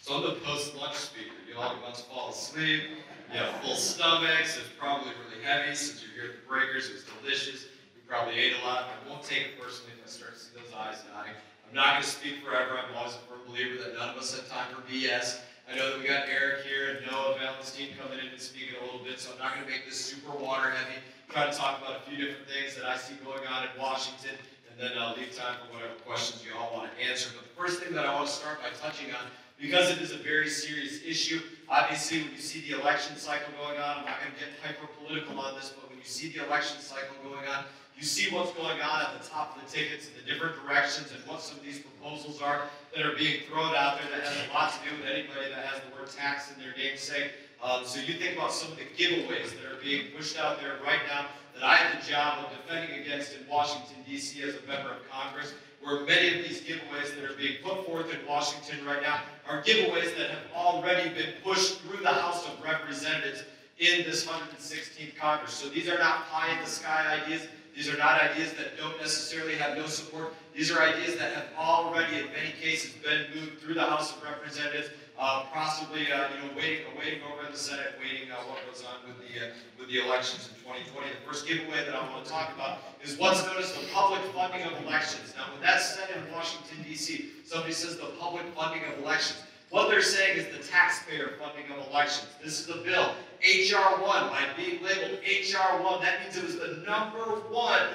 So I'm the post-lunch speaker. You all about to fall asleep. You have full stomachs. It's probably really heavy since you're here at the Breakers. It was delicious. You probably ate a lot. I won't take it personally if I start to see those eyes nodding. I'm not going to speak forever. I'm always a firm believer that none of us have time for BS. I know that we got Eric here and Noah Valenstein coming in and speaking a little bit, so I'm not going to make this super water heavy. Try to talk about a few different things that I see going on in Washington, and then I'll leave time for whatever questions you all want to answer. But the first thing that I want to start by touching on, because it is a very serious issue, obviously when you see the election cycle going on, I'm not going to get hyper-political on this, but when you see the election cycle going on, you see what's going on at the top of the tickets and the different directions and what some of these proposals are that are being thrown out there that has a lot to do with anybody that has the word tax in their namesake. So you think about some of the giveaways that are being pushed out there right now that I have the job of defending against in Washington, D.C. as a member of Congress, where many of these giveaways that are being put forth in Washington right now are giveaways that have already been pushed through the House of Representatives in this 116th Congress. So these are not pie-in-the-sky ideas. These are not ideas that don't necessarily have no support. These are ideas that have already, in many cases, been moved through the House of Representatives, possibly, waiting over in the Senate, waiting what goes on with the elections in 2020. The first giveaway that I want to talk about is what's known as the public funding of elections. Now, when that's said in Washington, D.C., somebody says the public funding of elections. What they're saying is the taxpayer funding of elections. This is the bill, H.R. 1, by being labeled H.R. 1. That means it was the #1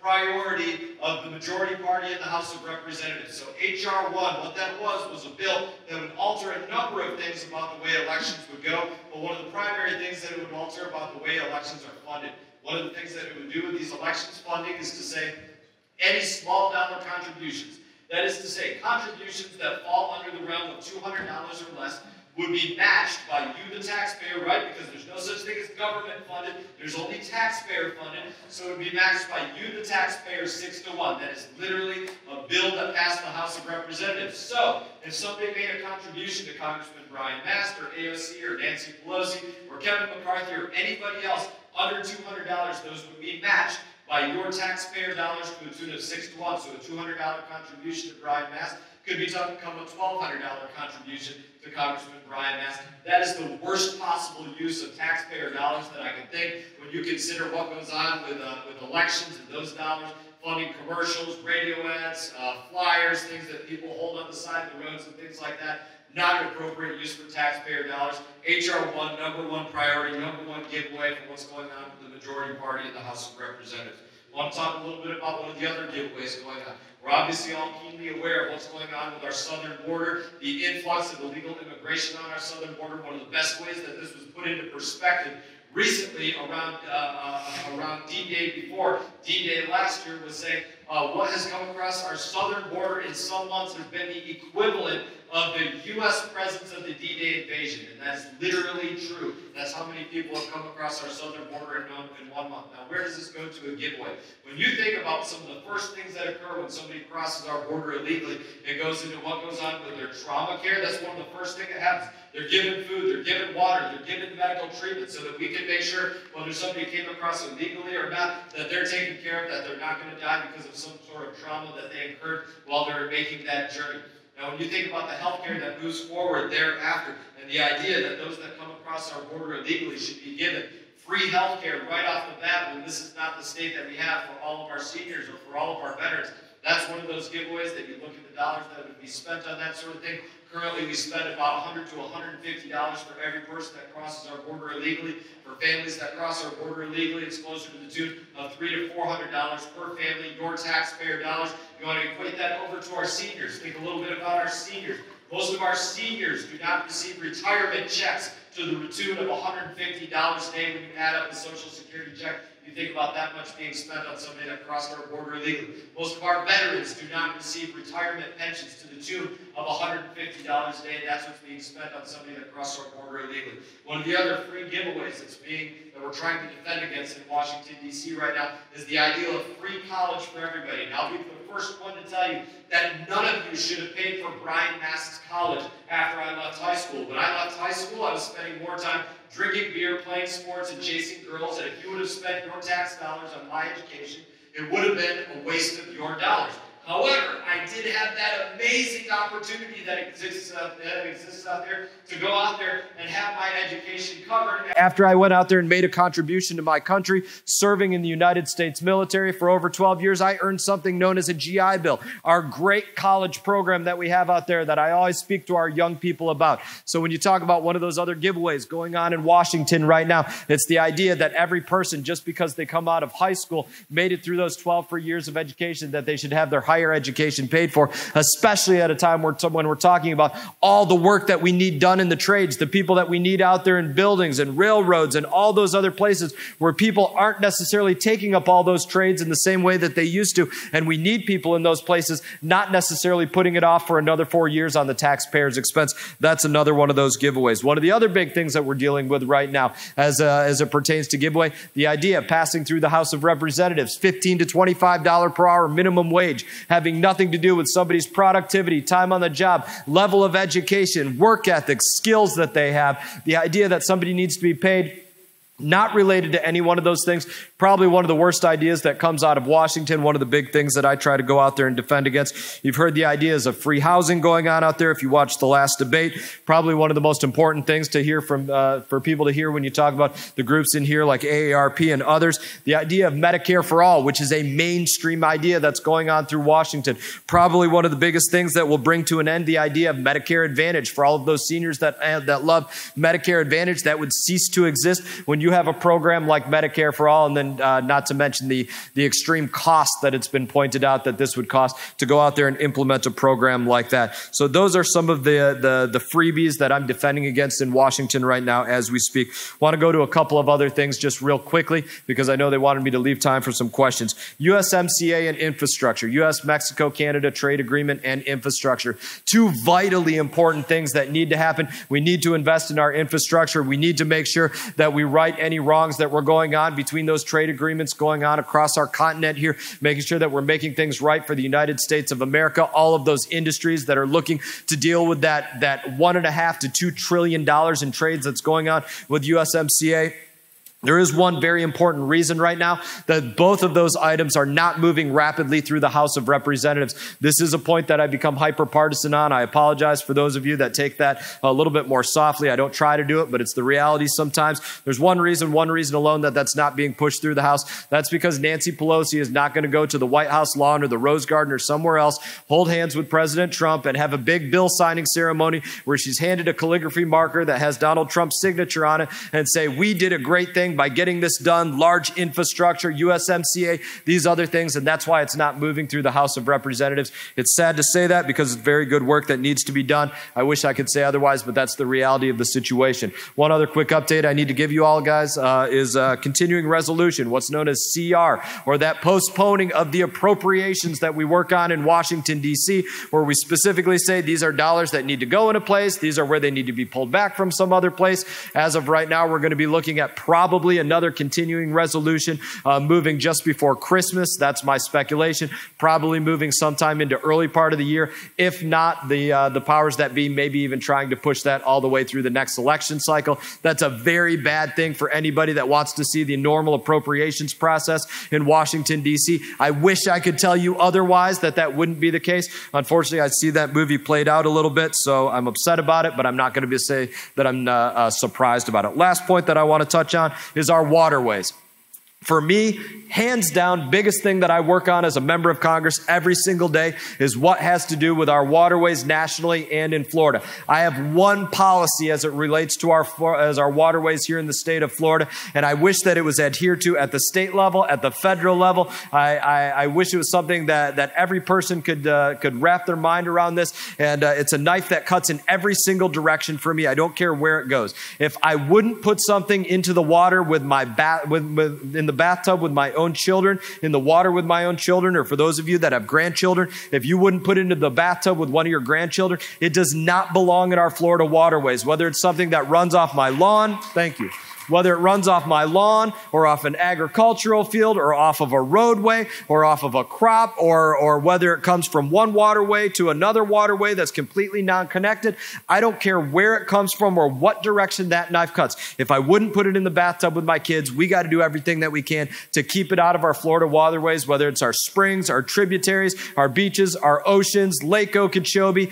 priority of the majority party in the House of Representatives. So H.R. 1, what that was a bill that would alter a number of things about the way elections would go, but one of the primary things that it would alter about the way elections are funded. One of the things that it would do with these elections funding is to say any small dollar contributions. That is to say, contributions that fall under the realm of $200 or less would be matched by you, the taxpayer, right? Because there's no such thing as government funded. There's only taxpayer funded. So it would be matched by you, the taxpayer, 6-1. That is literally a bill that passed the House of Representatives. So if somebody made a contribution to Congressman Brian Mast or AOC or Nancy Pelosi or Kevin McCarthy or anybody else under $200, those would be matched by your taxpayer dollars to a tune of 6-1. So a $200 contribution to Brian Mast could become a $1,200 contribution to Congressman Brian Mast. That is the worst possible use of taxpayer dollars that I can think when you consider what goes on with elections and those dollars funding commercials, radio ads, flyers, things that people hold on the side of the roads and things like that. Not an appropriate use for taxpayer dollars. H.R. 1, #1 priority, #1 giveaway for what's going on with the majority party in the House of Representatives. I want to talk a little bit about one of the other giveaways going on. We're obviously all keenly aware of what's going on with our southern border, the influx of illegal immigration on our southern border. One of the best ways that this was put into perspective recently around D-Day before. D-Day last year was saying what has come across our southern border in some months has been the equivalent of the U.S. presence of the D-Day invasion, and that's literally true. That's how many people have come across our southern border in 1 month. Now, where does this go to a giveaway? When you think about some of the first things that occur when somebody crosses our border illegally, it goes into what goes on with their trauma care. That's one of the first things that happens. They're given food, they're given water, they're given medical treatment so that we can make sure whether somebody came across illegally or not, that they're taken care of, that they're not going to die because of some sort of trauma that they incurred while they're making that journey. Now, when you think about the health care that moves forward thereafter, and the idea that those that come across our border illegally should be given free health care right off the bat when this is not the state that we have for all of our seniors or for all of our veterans, that's one of those giveaways that you look at the dollars that would be spent on that sort of thing. Currently, we spend about $100 to $150 for every person that crosses our border illegally. For families that cross our border illegally, it's closer to the tune of $300 to $400 per family, your taxpayer dollars. You want to equate that over to our seniors. Think a little bit about our seniors. Most of our seniors do not receive retirement checks to the tune of $150 a day when you add up the Social Security check. You think about that much being spent on somebody that crossed our border illegally. Most of our veterans do not receive retirement pensions to the tune of $150 a day. That's what's being spent on somebody that crossed our border illegally. One of the other free giveaways that we're trying to defend against in Washington, D.C. right now is the idea of free college for everybody. And I'll be the first one to tell you that none of you should have paid for Brian Mast's college after I left high school. When I left high school, I was spending more time drinking beer, playing sports, and chasing girls, and if you would have spent your tax dollars on my education, it would have been a waste of your dollars. However, I I did have that amazing opportunity that exists out there to go out there and have my education covered. After I went out there and made a contribution to my country, serving in the United States military for over 12 years, I earned something known as a GI Bill, our great college program that we have out there that I always speak to our young people about. So when you talk about one of those other giveaways going on in Washington right now, it's the idea that every person, just because they come out of high school, made it through those 12 free years of education, that they should have their higher education paid for, especially at a time when we're talking about all the work that we need done in the trades, the people that we need out there in buildings and railroads and all those other places where people aren't necessarily taking up all those trades in the same way that they used to. And we need people in those places, not necessarily putting it off for another 4 years on the taxpayer's expense. That's another one of those giveaways. One of the other big things that we're dealing with right now as it pertains to giveaway, the idea of passing through the House of Representatives, $15 to $25 per hour minimum wage, having nothing to do with somebody's productivity, time on the job, level of education, work ethic, skills that they have. The idea that somebody needs to be paid not related to any one of those things. Probably one of the worst ideas that comes out of Washington. One of the big things that I try to go out there and defend against. You've heard the ideas of free housing going on out there. If you watched the last debate, probably one of the most important things to hear from for people to hear when you talk about the groups in here like AARP and others. The idea of Medicare for all, which is a mainstream idea that's going on through Washington. Probably one of the biggest things that will bring to an end the idea of Medicare Advantage for all of those seniors that love Medicare Advantage. That would cease to exist when you have a program like Medicare for all, and then not to mention the extreme cost that it's been pointed out that this would cost to go out there and implement a program like that. So those are some of the freebies that I'm defending against in Washington right now as we speak. Want to go to a couple of other things just real quickly because I know they wanted me to leave time for some questions. USMCA and infrastructure, US-Mexico-Canada trade agreement and infrastructure. Two vitally important things that need to happen. We need to invest in our infrastructure. We need to make sure that we right any wrongs that were going on between those trade agreements going on across our continent here, making sure that we're making things right for the United States of America, all of those industries that are looking to deal with that $1.5 to $2 trillion in trades that's going on with USMCA. There is one very important reason right now that both of those items are not moving rapidly through the House of Representatives. This is a point that I've become hyper-partisan on. I apologize for those of you that take that a little bit more softly. I don't try to do it, but it's the reality sometimes. There's one reason alone that's not being pushed through the House. That's because Nancy Pelosi is not going to go to the White House lawn or the Rose Garden or somewhere else, hold hands with President Trump and have a big bill signing ceremony where she's handed a calligraphy marker that has Donald Trump's signature on it and say, we did a great thing by getting this done, large infrastructure, USMCA, these other things, and that's why it's not moving through the House of Representatives. It's sad to say that because it's very good work that needs to be done. I wish I could say otherwise, but that's the reality of the situation. One other quick update I need to give you all, guys, is continuing resolution, what's known as CR, or that postponing of the appropriations that we work on in Washington, D.C., where we specifically say these are dollars that need to go in a place, these are where they need to be pulled back from some other place. As of right now, we're going to be looking at probably another continuing resolution moving just before Christmas. That's my speculation. Probably moving sometime into early part of the year. If not, the powers that be maybe even trying to push that all the way through the next election cycle. That's a very bad thing for anybody that wants to see the normal appropriations process in Washington, D.C. I wish I could tell you otherwise, that wouldn't be the case. Unfortunately, I see that movie played out a little bit, so I'm upset about it, but I'm not going to say that I'm surprised about it. Last point that I want to touch on is our waterways. For me, hands down, biggest thing that I work on as a member of Congress every single day is what has to do with our waterways nationally and in Florida. I have one policy as it relates to our waterways here in the state of Florida, and I wish that it was adhered to at the state level, at the federal level. I wish it was something that every person could wrap their mind around this, and it's a knife that cuts in every single direction for me. I don't care where it goes. If I wouldn't put something into the water with my in the bathtub with my own children, in the water with my own children, or for those of you that have grandchildren, if you wouldn't put it into the bathtub with one of your grandchildren, it does not belong in our Florida waterways, whether it's something that runs off my lawn, thank you, whether it runs off my lawn or off an agricultural field or off of a roadway or off of a crop, or whether it comes from one waterway to another waterway that's completely non-connected. I don't care where it comes from or what direction that knife cuts. If I wouldn't put it in the bathtub with my kids, we got to do everything that we can to keep it out of our Florida waterways, whether it's our springs, our tributaries, our beaches, our oceans, Lake Okeechobee,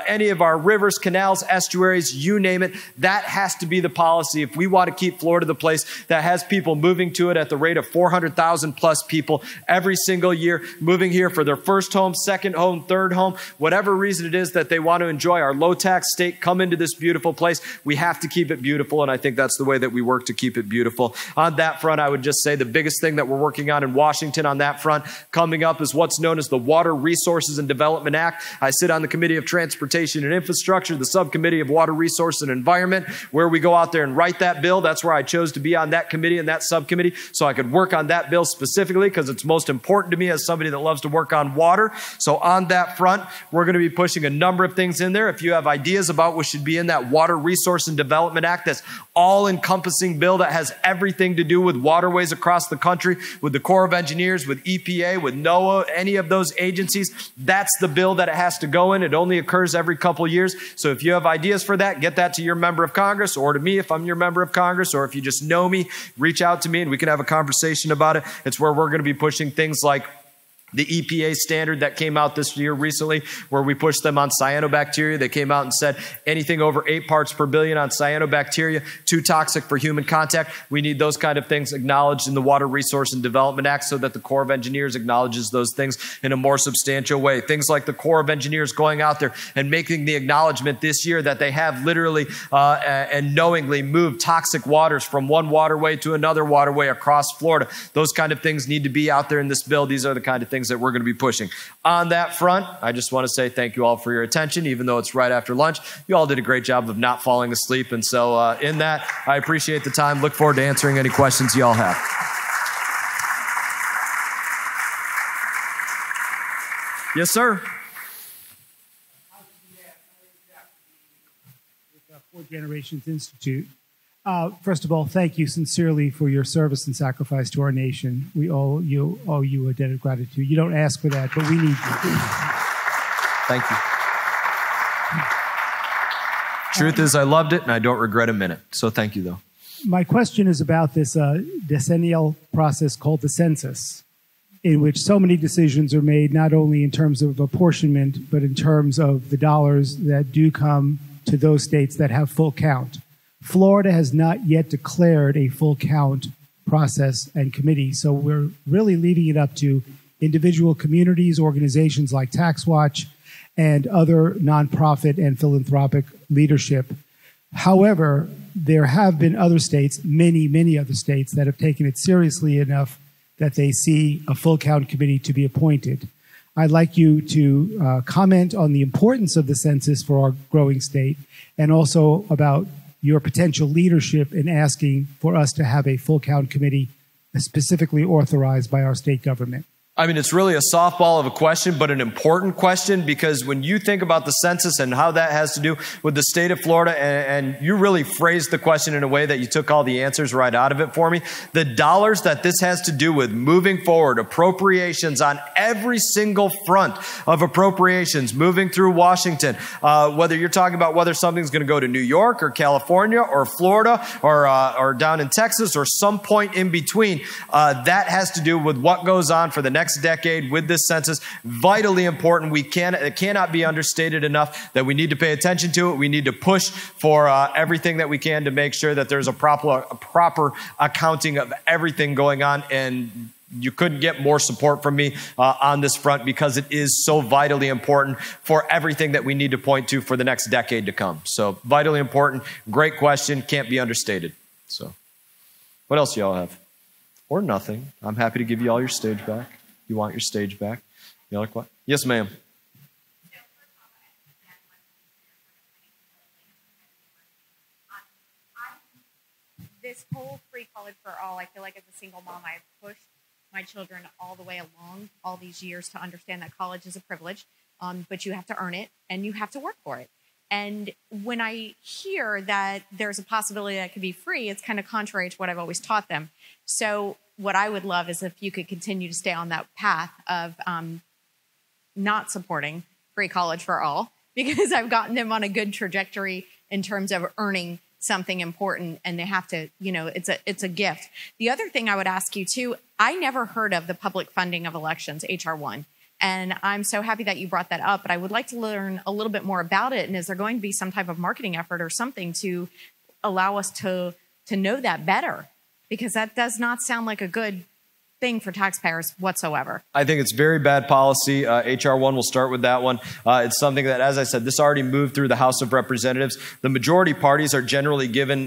any of our rivers, canals, estuaries, you name it. That has to be the policy if we want to keep Florida the place that has people moving to it at the rate of 400,000 plus people every single year, moving here for their first home, second home, third home, whatever reason it is that they want to enjoy our low tax state, come into this beautiful place. We have to keep it beautiful, and I think that's the way that we work to keep it beautiful. On that front, I would just say the biggest thing that we're working on in Washington on that front coming up is what's known as the Water Resources and Development Act. I sit on the Committee of Transportation and Infrastructure, the Subcommittee of Water Resource and Environment, where we go out there and write that bill. That's where I chose to be on that committee and that subcommittee, so I could work on that bill specifically because it's most important to me as somebody that loves to work on water. So on that front, we're going to be pushing a number of things in there. If you have ideas about what should be in that Water Resource and Development Act, that's all-encompassing bill that has everything to do with waterways across the country, with the Corps of Engineers, with EPA, with NOAA, any of those agencies, that's the bill that it has to go in. It only occurs every couple years. So if you have ideas for that, get that to your member of Congress or to me if I'm your member of Congress, or if you just know me, reach out to me and we can have a conversation about it. It's where we're going to be pushing things like the EPA standard that came out this year recently, where we pushed them on cyanobacteria. They came out and said anything over 8 parts per billion on cyanobacteria, too toxic for human contact. We need those kind of things acknowledged in the Water Resource and Development Act so that the Corps of Engineers acknowledges those things in a more substantial way. Things like the Corps of Engineers going out there and making the acknowledgement this year that they have literally and knowingly moved toxic waters from one waterway to another waterway across Florida. Those kind of things need to be out there in this bill. These are the kind of things that we're going to be pushing. On that front, I just want to say thank you all for your attention, even though it's right after lunch. You all did a great job of not falling asleep. And so in that, I appreciate the time. Look forward to answering any questions you all have. Yes, sir. Four Generations Institute. First of all, thank you sincerely for your service and sacrifice to our nation. We owe you a debt of gratitude. You don't ask for that, but we need you. Thank you. Truth is, I loved it, and I don't regret a minute. So thank you, though. My question is about this decennial process called the census, in which so many decisions are made, not only in terms of apportionment, but in terms of the dollars that do come to those states that have full count. Florida has not yet declared a full count process and committee, so we're really leaving it up to individual communities, organizations like TaxWatch, and other nonprofit and philanthropic leadership. However, there have been other states, many other states, that have taken it seriously enough that they see a full count committee to be appointed. I'd like you to comment on the importance of the census for our growing state, and also about your potential leadership in asking for us to have a full count committee specifically authorized by our state government. I mean, it's really a softball of a question, but an important question, because when you think about the census and how that has to do with the state of Florida, and you really phrased the question in a way that you took all the answers right out of it for me, the dollars that this has to do with moving forward, appropriations on every single front of appropriations, moving through Washington, whether you're talking about whether something's going to go to New York or California or Florida or down in Texas or some point in between, that has to do with what goes on for the next decade with this census. Vitally important. It cannot be understated enough that we need to pay attention to it. We need to push for everything that we can to make sure that there's a proper accounting of everything going on. And you couldn't get more support from me on this front, because it is so vitally important for everything that we need to point to for the next decade to come. So vitally important. Great question. Can't be understated. So what else y'all have? Or nothing. I'm happy to give you all your stage back. You want your stage back? You like what? Yes, ma'am. This whole free college for all, I feel like as a single mom, I've pushed my children all the way along all these years to understand that college is a privilege, but you have to earn it and you have to work for it. And when I hear that there's a possibility that it could be free, it's kind of contrary to what I've always taught them. So what I would love is if you could continue to stay on that path of not supporting free college for all, because I've gotten them on a good trajectory in terms of earning something important, and they have to, it's a gift. The other thing I would ask you too, I never heard of the public funding of elections, HR 1. And I'm so happy that you brought that up, but I would like to learn a little bit more about it. And is there going to be some type of marketing effort or something to allow us to know that better? Because that does not sound like a good thing for taxpayers whatsoever. I think it's very bad policy. HR 1 will start with that one. It's something that, as I said, this already moved through the House of Representatives. The majority parties are generally given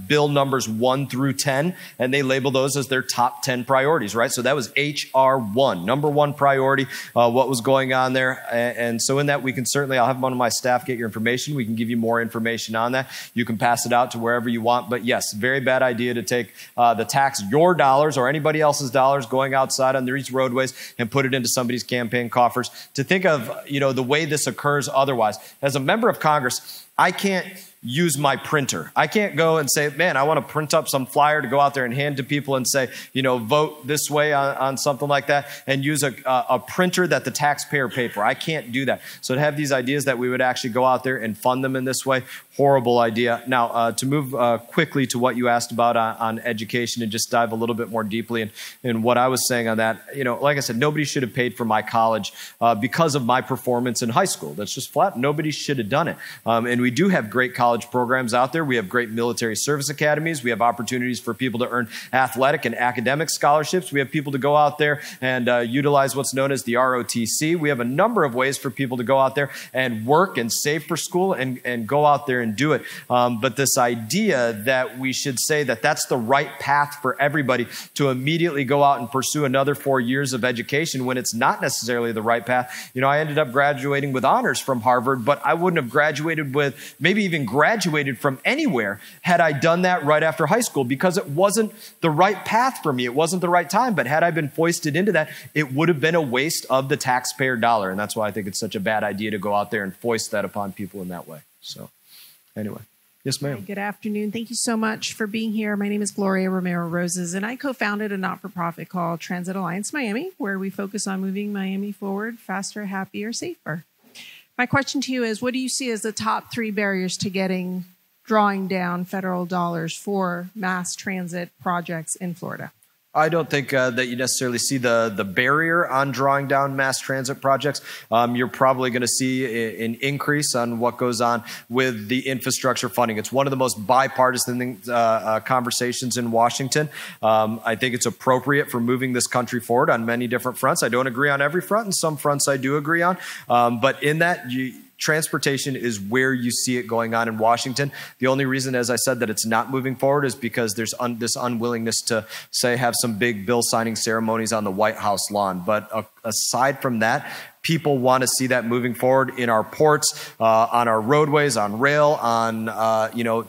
bill numbers 1 through 10, and they label those as their top 10 priorities, right? So that was HR 1, number 1 priority, what was going on there. And so in that, we can certainly, I'll have one of my staff get your information. We can give you more information on that. You can pass it out to wherever you want. But yes, very bad idea to take the tax, your dollars or anybody else's dollars going outside on these roadways and put it into somebody's campaign coffers. To think of, the way this occurs otherwise. As a member of Congress, I can't use my printer. I can't go and say, man, I want to print up some flyer to go out there and hand to people and say, vote this way on something like that, and use a printer that the taxpayer paid for. I can't do that. So to have these ideas that we would actually go out there and fund them in this way, horrible idea. Now, to move quickly to what you asked about on education and just dive a little bit more deeply in what I was saying on that, like I said, nobody should have paid for my college because of my performance in high school. That's just flat. Nobody should have done it. And we do have great college programs out there. We have great military service academies. We have opportunities for people to earn athletic and academic scholarships. We have people to go out there and utilize what's known as the ROTC. We have a number of ways for people to go out there and work and save for school and go out there and do it. But this idea that we should say that that's the right path for everybody to immediately go out and pursue another 4 years of education when it's not necessarily the right path. I ended up graduating with honors from Harvard, but I wouldn't have graduated with, maybe even graduated from anywhere had I done that right after high school, because it wasn't the right path for me. It wasn't the right time. But had I been foisted into that, it would have been a waste of the taxpayer dollar. And that's why I think it's such a bad idea to go out there and foist that upon people in that way. So anyway. Yes, ma'am. Good afternoon. Thank you so much for being here. My name is Gloria Romero Roses, and I co-founded a not-for-profit called Transit Alliance Miami, where we focus on moving Miami forward faster, happier, safer. My question to you is, what do you see as the top 3 barriers to drawing down federal dollars for mass transit projects in Florida? I don't think that you necessarily see the barrier on drawing down mass transit projects. You're probably going to see an increase on what goes on with the infrastructure funding. It's one of the most bipartisan conversations in Washington. I think it's appropriate for moving this country forward on many different fronts. I don't agree on every front, and some fronts I do agree on. But in that, transportation is where you see it going on in Washington. The only reason, as I said, that it's not moving forward is because there's this unwillingness to, say, have some big bill signing ceremonies on the White House lawn. But aside from that, people want to see that moving forward in our ports, on our roadways, on rail, on,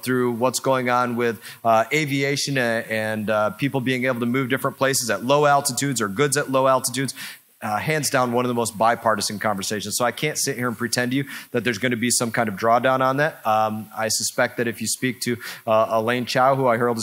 through what's going on with aviation and people being able to move different places at low altitudes or goods at low altitudes. Hands down, one of the most bipartisan conversations. So I can't sit here and pretend to you that there's going to be some kind of drawdown on that. I suspect that if you speak to Elaine Chao, who I heard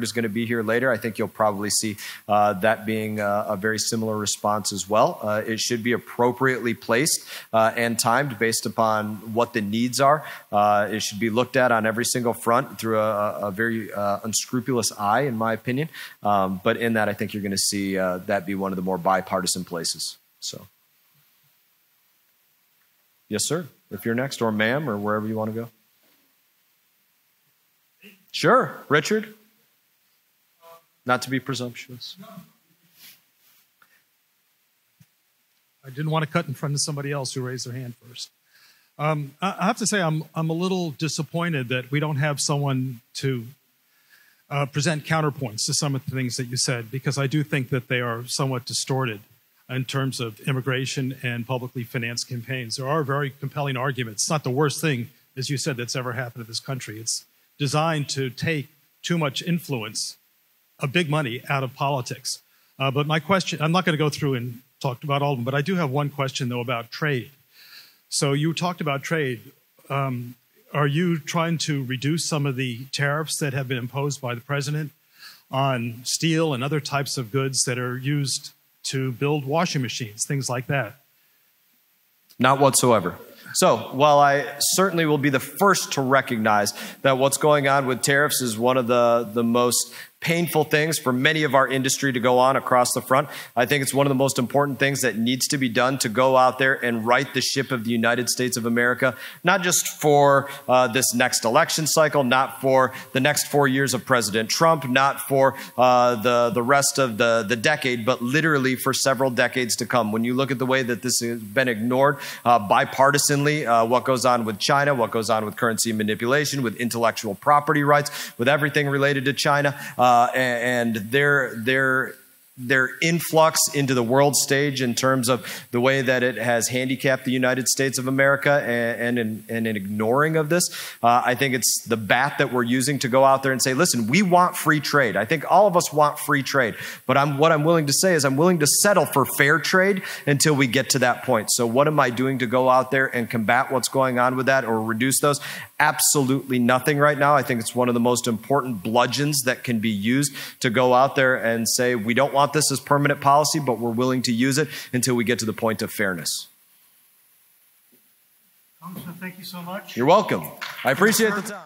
is going to be here later, I think you'll probably see that being a very similar response as well. It should be appropriately placed and timed based upon what the needs are. It should be looked at on every single front through a very unscrupulous eye, in my opinion. But in that, I think you're going to see that be one of the more bipartisan places. So, yes, sir. If you're next, or ma'am, or wherever you want to go. Sure, Richard. Not to be presumptuous. I didn't want to cut in front of somebody else who raised their hand first. I have to say I'm a little disappointed that we don't have someone to present counterpoints to some of the things that you said, because I do think that they are somewhat distorted in terms of immigration and publicly financed campaigns. There are very compelling arguments. It's not the worst thing, as you said, that's ever happened to this country. It's designed to take too much influence, big money, out of politics. But my question, I'm not going to go through and talk about all of them, but I do have one question, though, about trade. So you talked about trade. are you trying to reduce some of the tariffs that have been imposed by the president on steel and other types of goods that are used to build washing machines, things like that? Not whatsoever. So, while I certainly will be the first to recognize that what's going on with tariffs is one of the most painful things for many of our industry to go on across the front, I think it's one of the most important things that needs to be done to go out there and right the ship of the United States of America, not just for this next election cycle, not for the next 4 years of President Trump, not for the rest of the decade, but literally for several decades to come. When you look at the way that this has been ignored bipartisanly, what goes on with China, what goes on with currency manipulation, with intellectual property rights, with everything related to China, and their influx into the world stage in terms of the way that it has handicapped the United States of America and in ignoring of this. I think it's the bat that we're using to go out there and say, listen, we want free trade. I think all of us want free trade. But what I'm willing to say is I'm willing to settle for fair trade until we get to that point. So what am I doing to go out there and combat what's going on with that or reduce those? Absolutely nothing right now. I think it's one of the most important bludgeons that can be used to go out there and say, we don't want this as permanent policy, but we're willing to use it until we get to the point of fairness. Congressman, thank you so much. You're welcome. I appreciate the time.